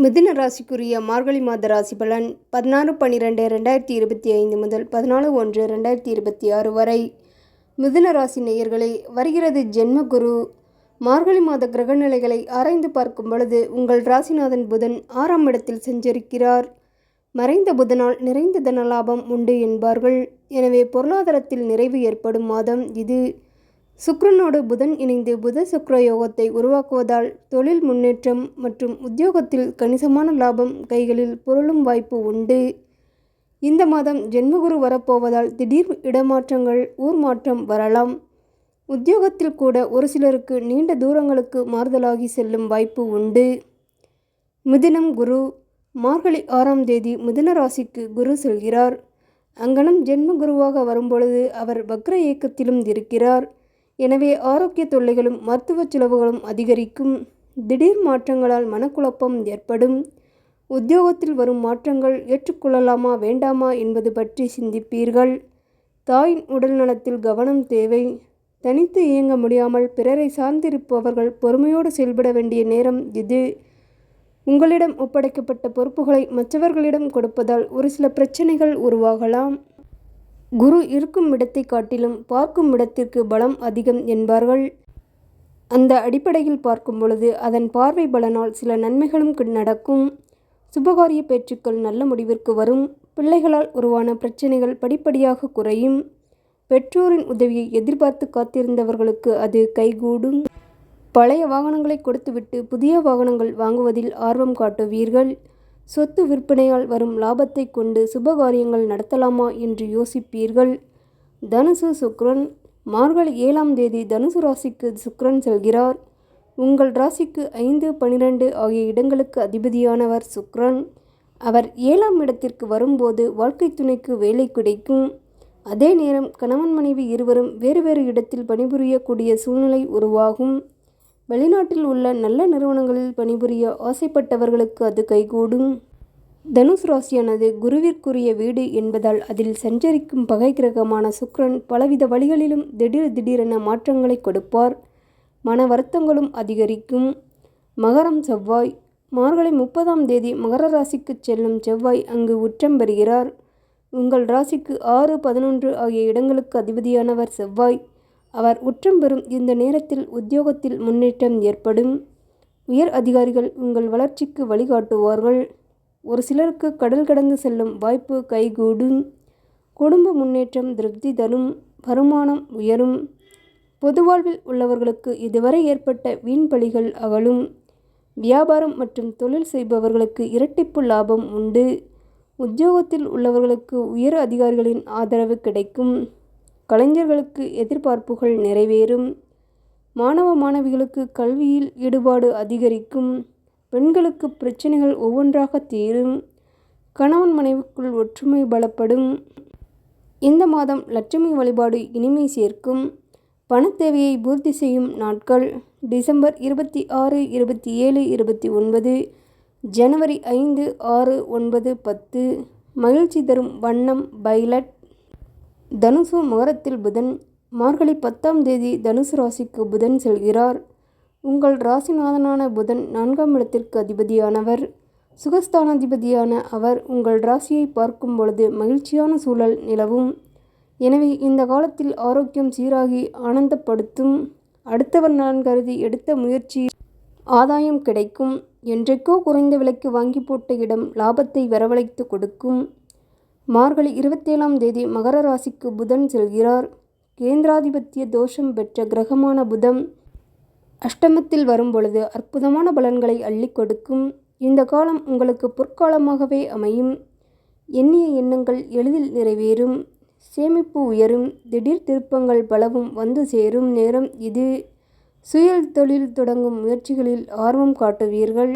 மிதுன ராசிக்குரிய மார்கழி மாத ராசி பலன் 16/12/2025 முதல் 14/1/2026 வரை. மிதுன ராசி நேயர்களே, வருகிறது ஜென்ம குரு. மார்கழி மாத கிரக நிலைகளை ஆராய்ந்து பார்க்கும் பொழுது உங்கள் ராசிநாதன் புதன் 6ஆம் இடத்தில் சஞ்சரிக்கிறார். மறைந்த புதனால் நிறைந்த தன லாபம் உண்டு என்பார்கள். எனவே பொருளாதாரத்தில் நிறைவு ஏற்படும் மாதம் இது. சுக்கிரனோடு புதன் இணைந்து புத சுக்கிர யோகத்தை உருவாக்குவதால் தொழில் முன்னேற்றம் மற்றும் உத்தியோகத்தில் கணிசமான லாபம் கைகளில் புரளும் வாய்ப்பு உண்டு. இந்த மாதம் ஜென்மகுரு வரப்போவதால் திடீர் இடமாற்றங்கள், ஊர் மாற்றம் வரலாம். உத்தியோகத்தில் கூட ஒரு சிலருக்கு நீண்ட தூரங்களுக்கு மாறுதலாகி செல்லும் வாய்ப்பு உண்டு. மிதுனம் குரு. மார்கழி 6ஆம் தேதி மிதுன ராசிக்கு குரு செல்கிறார். அங்கனம் ஜென்ம குருவாக வரும்பொழுது அவர் வக்ர இயக்கத்திலும் இருக்கிறார். எனவே ஆரோக்கிய தொல்லைகளும் மருத்துவ செலவுகளும் அதிகரிக்கும். திடீர் மாற்றங்களால் மனக்குழப்பம் ஏற்படும். உத்தியோகத்தில் வரும் மாற்றங்கள் ஏற்றுக்கொள்ளலாமா வேண்டாமா என்பது பற்றி சிந்திப்பீர்கள். தாயின் உடல் நலத்தில் கவனம் தேவை. தனித்து இயங்க முடியாமல் பிறரை சார்ந்திருப்பவர்கள் பொறுமையோடு செயல்பட வேண்டிய நேரம் இது. உங்களிடம் ஒப்படைக்கப்பட்ட பொறுப்புகளை மற்றவர்களிடம் கொடுப்பதால் ஒரு சில பிரச்சனைகள் உருவாகலாம். குரு இருக்கும் இடத்தை காட்டிலும் பார்க்கும் இடத்திற்கு பலம் அதிகம் என்பார்கள். அந்த அடிப்படையில் பார்க்கும் பொழுது அதன் பார்வை பலனால் சில நன்மைகளும் நடக்கும். சுபகாரிய பேச்சுக்கள் நல்ல முடிவிற்கு வரும். பிள்ளைகளால் உருவான பிரச்சனைகள் படிப்படியாக குறையும். பெற்றோரின் உதவியை எதிர்பார்த்து காத்திருந்தவர்களுக்கு அது கைகூடும். பழைய வாகனங்களை கொடுத்துவிட்டு புதிய வாகனங்கள் வாங்குவதில் ஆர்வம் காட்டுவீர்கள். சொத்து விற்பனையால் வரும் லாபத்தை கொண்டு சுபகாரியங்கள் நடத்தலாமா என்று யோசிப்பீர்கள். தனுசு சுக்கிரன். மார்கழி 7ஆம் தேதி தனுசு ராசிக்கு சுக்கிரன் செல்கிறார். உங்கள் ராசிக்கு 5, 12 ஆகிய இடங்களுக்கு அதிபதியானவர் சுக்கிரன். அவர் 7ஆம் இடத்திற்கு வரும்போது வாழ்க்கை துணைக்கு வேலை கிடைக்கும். அதே நேரம் கணவன் மனைவி இருவரும் வேறு வேறு இடத்தில் பணிபுரியக்கூடிய சூழ்நிலை உருவாகும். வெளிநாட்டில் உள்ள நல்ல நிறுவனங்களில் பணிபுரிய ஆசைப்பட்டவர்களுக்கு அது கைகூடும். தனுசு ராசியானது குருவிற்குரிய வீடு என்பதால் அதில் சஞ்சரிக்கும் பகை கிரகமான சுக்கிரன் பலவித வழிகளிலும் திடீரென மாற்றங்களை கொடுப்பார். மன வருத்தங்களும் அதிகரிக்கும். மகரம் செவ்வாய். மார்கழி 30ஆம் தேதி மகர ராசிக்கு செல்லும் செவ்வாய் அங்கு உச்சம் பெறுகிறார். உங்கள் ராசிக்கு 6, 11 ஆகிய இடங்களுக்கு அதிபதியானவர் செவ்வாய். அவர் உச்சம் பெறும் இந்த நேரத்தில் உத்தியோகத்தில் முன்னேற்றம் ஏற்படும். உயர் அதிகாரிகள் உங்கள் வளர்ச்சிக்கு வழிகாட்டுவார்கள். ஒரு சிலருக்கு கடல் கடந்து செல்லும் வாய்ப்பு கைகூடும். குடும்ப முன்னேற்றம் திருப்தி தரும். வருமானம் உயரும். பொது வாழ்வில் உள்ளவர்களுக்கு இதுவரை ஏற்பட்ட வீண் பழிகள் அகலும். வியாபாரம் மற்றும் தொழில் செய்பவர்களுக்கு இரட்டிப்பு லாபம் உண்டு. உத்தியோகத்தில் உள்ளவர்களுக்கு உயர் அதிகாரிகளின் ஆதரவு கிடைக்கும். கலைஞர்களுக்கு எதிர்பார்ப்புகள் நிறைவேறும். மாணவ மாணவிகளுக்கு கல்வியில் ஈடுபாடு அதிகரிக்கும். பெண்களுக்கு பிரச்சனைகள் ஒவ்வொன்றாக தீரும். கணவன் மனைவிக்குள் ஒற்றுமை பலப்படும். இந்த மாதம் லட்சுமி வழிபாடு இனிமை சேர்க்கும். பணத்தேவையை பூர்த்தி செய்யும் நாட்கள் டிசம்பர் 26, 27, 29, ஜனவரி 5, 6, 9, 10. மகிழ்ச்சி தரும் வண்ணம் பைலட். தனுசு. மகரத்தில் புதன். மார்கழி 10ஆம் தேதி தனுசு ராசிக்கு புதன் செல்கிறார். உங்கள் ராசிநாதனான புதன் 4ஆம் இடத்திற்கு அதிபதியானவர். சுகஸ்தானாதிபதியான அவர் உங்கள் ராசியை பார்க்கும் பொழுது மகிழ்ச்சியான சூழல் நிலவும். எனவே இந்த காலத்தில் ஆரோக்கியம் சீராகி ஆனந்தப்படுத்தும். அடுத்தவர் நலன் கருதி எடுத்த முயற்சி ஆதாயம் கிடைக்கும். என்றைக்கோ குறைந்த விலைக்கு வாங்கி போட்ட இடம் லாபத்தை வரவழைத்து கொடுக்கும். மார்கழி 27ஆம் தேதி மகர ராசிக்கு புதன் செல்கிறார். கேந்திராதிபத்திய தோஷம் பெற்ற கிரகமான புதன் அஷ்டமத்தில் வரும்பொழுது அற்புதமான பலன்களை அள்ளி கொடுக்கும். இந்த காலம் உங்களுக்கு பொற்காலமாகவே அமையும். எண்ணிய எண்ணங்கள் எளிதில் நிறைவேறும். சேமிப்பு உயரும். திடீர் திருப்பங்கள் பலவும் வந்து சேரும் நேரம் இது. சுய தொழில் தொடங்கும் முயற்சிகளில் ஆர்வம் காட்டுவீர்கள்.